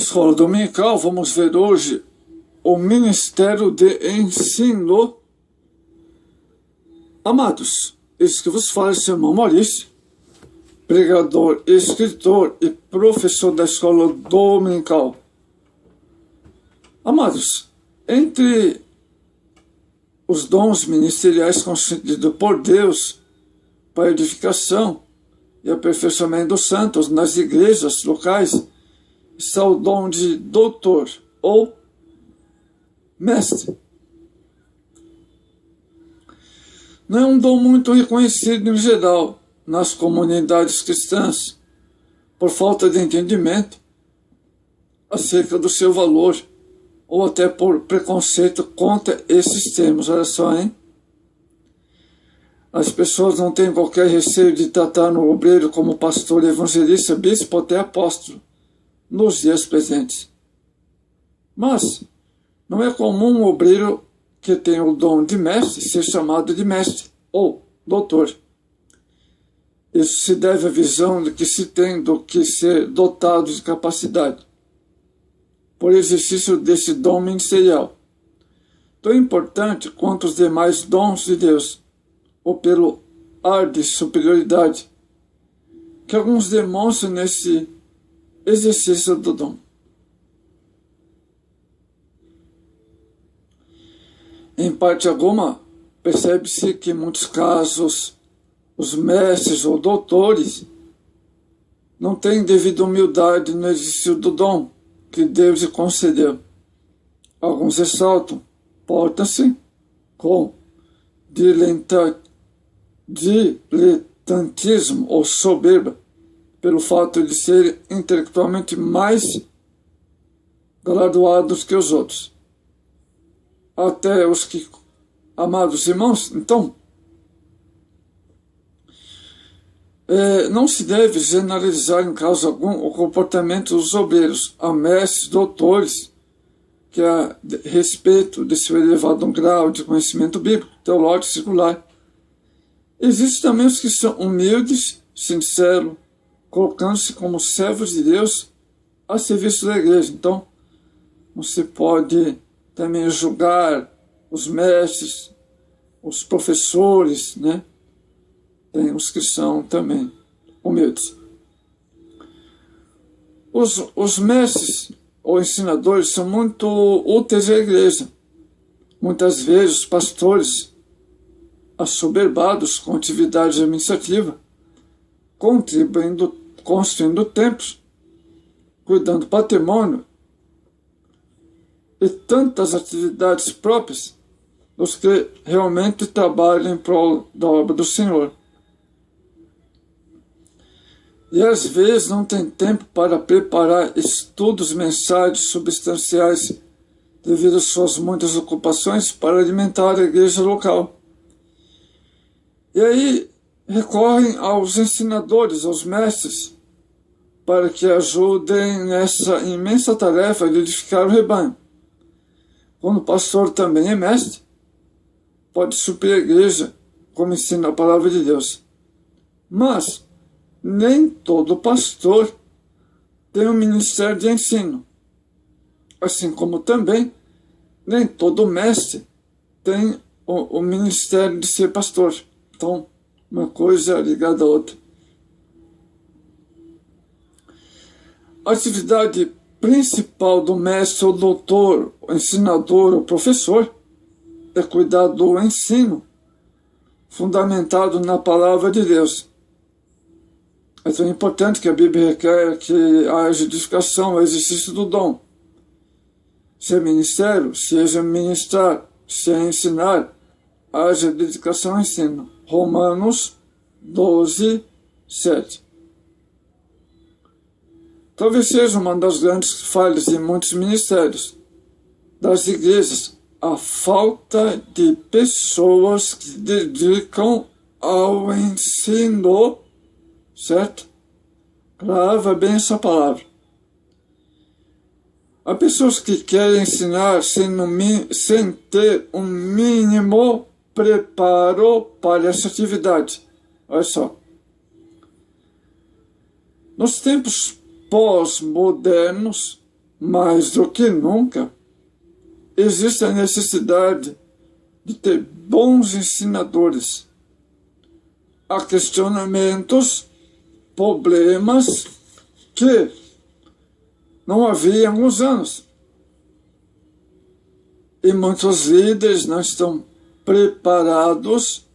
Escola Dominical, vamos ver hoje o Ministério de Ensino. Amados, isso que vos fala é seu irmão Maurício, pregador, escritor e professor da Escola Dominical. Amados, entre os dons ministeriais concedidos por Deus para edificação e aperfeiçoamento dos santos nas igrejas locais, está o dom de doutor ou mestre. Não é um dom muito reconhecido em geral nas comunidades cristãs, por falta de entendimento acerca do seu valor, ou até por preconceito contra esses termos. Olha só, hein? As pessoas não têm qualquer receio de tratar no obreiro como pastor, evangelista, bispo ou até apóstolo nos dias presentes. Mas não é comum um obreiro que tem o dom de mestre ser chamado de mestre ou doutor. Isso se deve à visão de que se tem do que ser dotado de capacidade por exercício desse dom ministerial, tão importante quanto os demais dons de Deus, ou pelo ar de superioridade que alguns demonstram nesse exercício do dom. Em parte alguma, percebe-se que em muitos casos os mestres ou doutores não têm devida humildade no exercício do dom que Deus lhe concedeu. Alguns ressaltam, portam-se com diletantismo ou soberba, pelo fato de serem intelectualmente mais graduados que os outros. Até os que, amados irmãos, então, não se deve generalizar em caso algum o comportamento dos obreiros, a mestres, doutores, que a respeito de seu elevado grau de conhecimento bíblico, teológico, secular. Existem também os que são humildes, sinceros, colocando-se como servos de Deus a serviço da igreja. Então, não se pode também julgar os mestres, os professores, né? Tem os que são também humildes. Os mestres ou ensinadores são muito úteis à igreja. Muitas vezes os pastores, assoberbados com atividade administrativa, construindo templos, cuidando do patrimônio e tantas atividades próprias dos que realmente trabalham em prol da obra do Senhor. E às vezes não tem tempo para preparar estudos mensais substanciais devido às suas muitas ocupações para alimentar a igreja local. E aí recorrem aos ensinadores, aos mestres, para que ajudem nessa imensa tarefa de edificar o rebanho. Quando o pastor também é mestre, pode suprir a igreja, como ensina a palavra de Deus. Mas nem todo pastor tem um ministério de ensino, assim como também nem todo mestre tem o ministério de ser pastor. Então, uma coisa ligada à outra. A atividade principal do mestre ou doutor, o ensinador ou professor é cuidar do ensino fundamentado na palavra de Deus. É tão importante que a Bíblia requer que haja edificação, exercício do dom. Se é ministério, seja ministrar, se é ensinar, haja dedicação ao ensino. Romanos 12, 7. Talvez seja uma das grandes falhas em muitos ministérios das igrejas a falta de pessoas que se dedicam ao ensino, certo? Grava bem essa palavra. Há pessoas que querem ensinar sem ter um mínimo preparo para essa atividade. Olha só. Nos tempos pós-modernos, mais do que nunca, existe a necessidade de ter bons ensinadores. Há questionamentos, problemas que não havia há alguns anos. E muitos líderes não estão preparados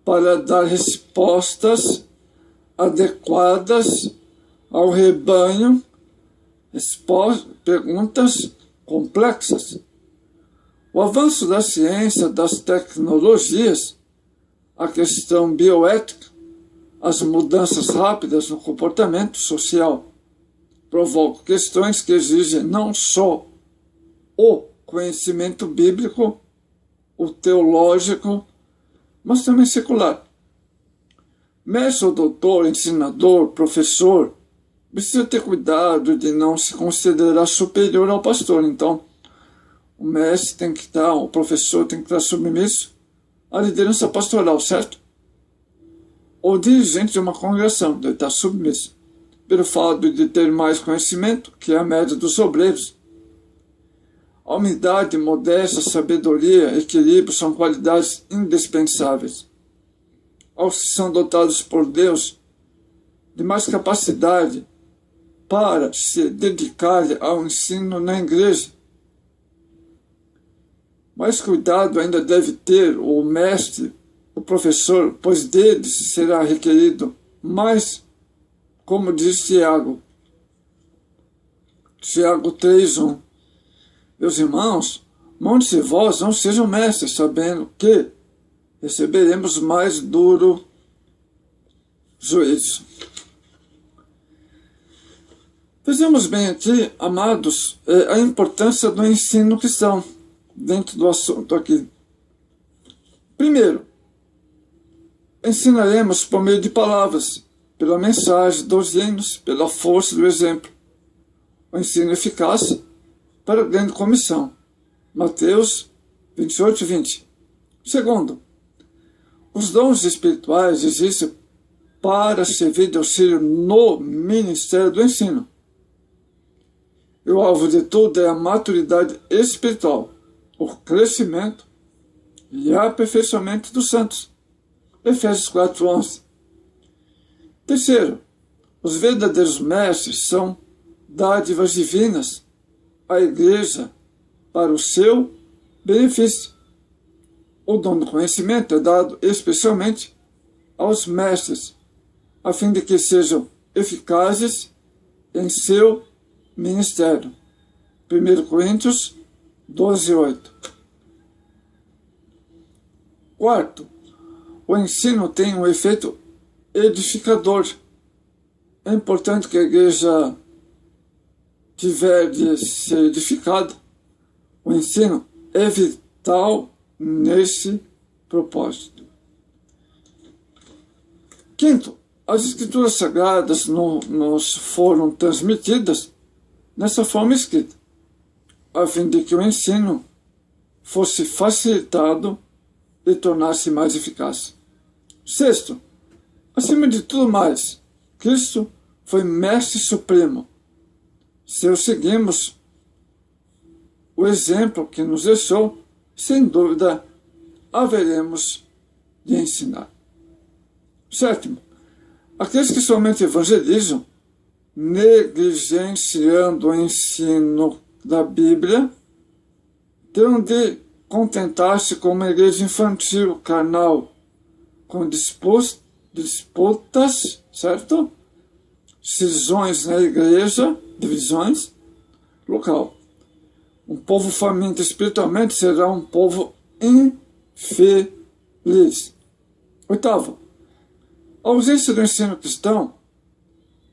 para dar respostas adequadas ao rebanho, perguntas complexas. O avanço da ciência, das tecnologias, a questão bioética, as mudanças rápidas no comportamento social provocam questões que exigem não só o conhecimento bíblico, o teológico, mas também secular. Mestre ou doutor, ensinador, professor, precisa ter cuidado de não se considerar superior ao pastor. Então, o mestre tem que estar, o professor tem que estar submisso à liderança pastoral, certo? Ou dirigente de uma congregação, deve estar submisso, pelo fato de ter mais conhecimento que a média dos obreiros. A humildade, modéstia, sabedoria, equilíbrio são qualidades indispensáveis. Aos que são dotados por Deus de mais capacidade para se dedicar ao ensino na igreja. Mais cuidado ainda deve ter o mestre, o professor, pois deles será requerido mais, como diz Tiago 3:1. Meus irmãos, muitos de vós não sejam mestres, sabendo que receberemos mais duro juízo. Vejamos bem aqui, amados, a importância do ensino cristão dentro do assunto aqui. Primeiro, ensinaremos por meio de palavras, pela mensagem dos hinos, pela força do exemplo. O ensino eficaz para a grande comissão. Mateus 28:20. Segundo, os dons espirituais existem para servir de auxílio no ministério do ensino. E o alvo de tudo é a maturidade espiritual, o crescimento e aperfeiçoamento dos santos. Efésios 4:11. Terceiro, os verdadeiros mestres são dádivas divinas à igreja para o seu benefício. O dom do conhecimento é dado especialmente aos mestres, a fim de que sejam eficazes em seu ministério. 1 Coríntios 12:8. Quarto, o ensino tem um efeito edificador. É importante que a igreja tiver de ser edificada. O ensino é vital nesse propósito. Quinto, as escrituras sagradas nos foram transmitidas nessa forma escrita, a fim de que o ensino fosse facilitado e tornasse mais eficaz. Sexto, acima de tudo mais, Cristo foi mestre supremo. Se o seguimos o exemplo que nos deixou, sem dúvida haveremos de ensinar. Sétimo, aqueles que somente evangelizam, negligenciando o ensino da Bíblia, terão de contentar-se com uma igreja infantil, carnal, com disputas, certo? Cisões na igreja, divisões, local. Um povo faminto espiritualmente será um povo infeliz. Oitavo, a ausência do ensino cristão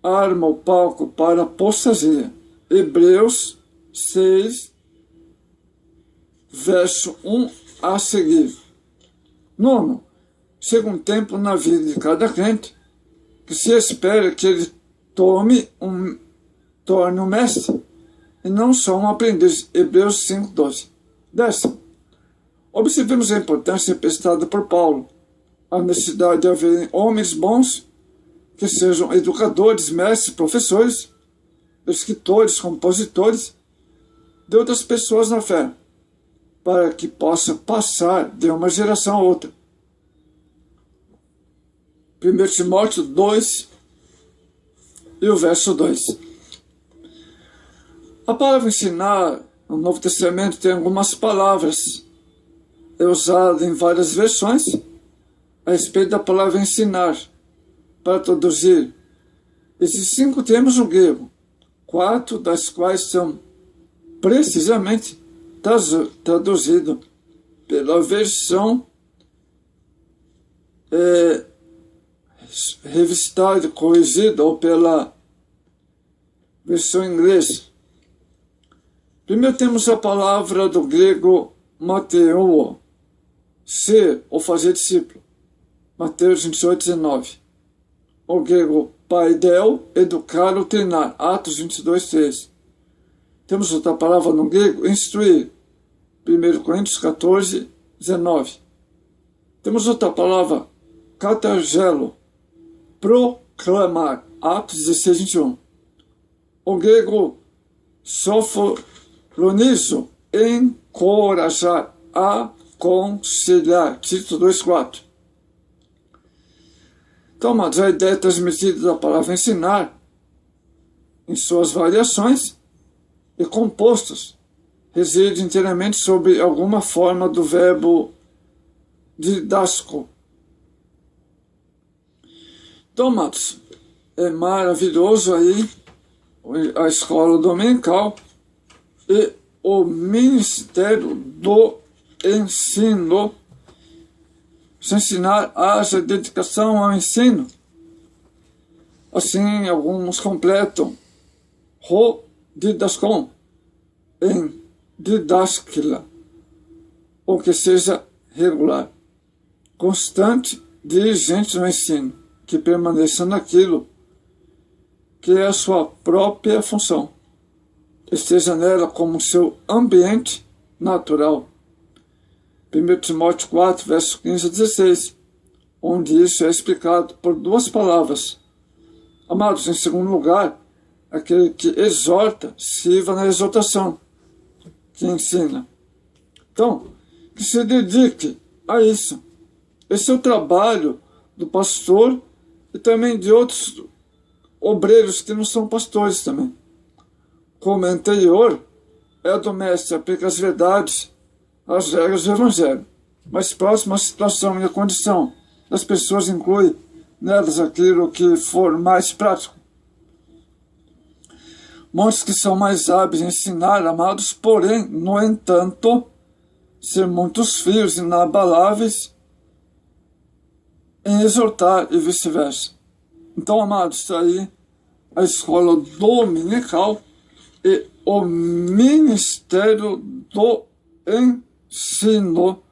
arma o palco para a apostasia. Hebreus 6, verso 1 a seguir. Nono, chega um tempo na vida de cada crente que se espera que ele torne um mestre e não só um aprendiz. Hebreus 5:12. Décimo, observemos a importância prestada por Paulo, a necessidade de haver homens bons que sejam educadores, mestres, professores, escritores, compositores de outras pessoas na fé, para que possa passar de uma geração a outra. 1 Timóteo 2 e o verso 2. A palavra ensinar no Novo Testamento tem algumas palavras. É usada em várias versões a respeito da palavra ensinar, para traduzir. Existem 5 termos no grego, 4 das quais são precisamente traduzidos pela versão revistada, corrigida, ou pela versão inglesa. Primeiro temos a palavra do grego mateo, ser ou fazer discípulo. Mateus 28, 19. O grego paidel, educar ou treinar. Atos 22, 13. Temos outra palavra no grego, instruir. 1 Coríntios 14, 19. Temos outra palavra, katargelo, proclamar. Atos 16, 21. O grego sofronizo, encorajar, aconselhar. Tito 2, 4. Então, amados, a ideia transmitida da palavra ensinar, em suas variações e compostos, reside inteiramente sobre alguma forma do verbo didático. Então, amados, é maravilhoso aí a escola dominical e o ministério do ensino. Se ensinar, haja dedicação ao ensino. Assim, alguns completam ro didaskon em didáskila, ou que seja regular, constante, diligente no ensino, que permaneça naquilo que é a sua própria função, esteja nela como seu ambiente natural. 1 Timóteo 4, verso 15 a 16, onde isso é explicado por 2 palavras. Amados, em segundo lugar, aquele que exorta, sirva na exortação, que ensina. Então, que se dedique a isso. Esse é o trabalho do pastor e também de outros obreiros que não são pastores também. Como anterior, é do mestre, aplica as verdades, as regras do Evangelho. Mais próximo à situação e à condição das pessoas inclui nelas aquilo que for mais prático. Muitos que são mais hábeis em ensinar, amados, porém, no entanto, ser muitos fios inabaláveis em exortar e vice-versa. Então, amados, está aí a escola dominical e o ministério do ensino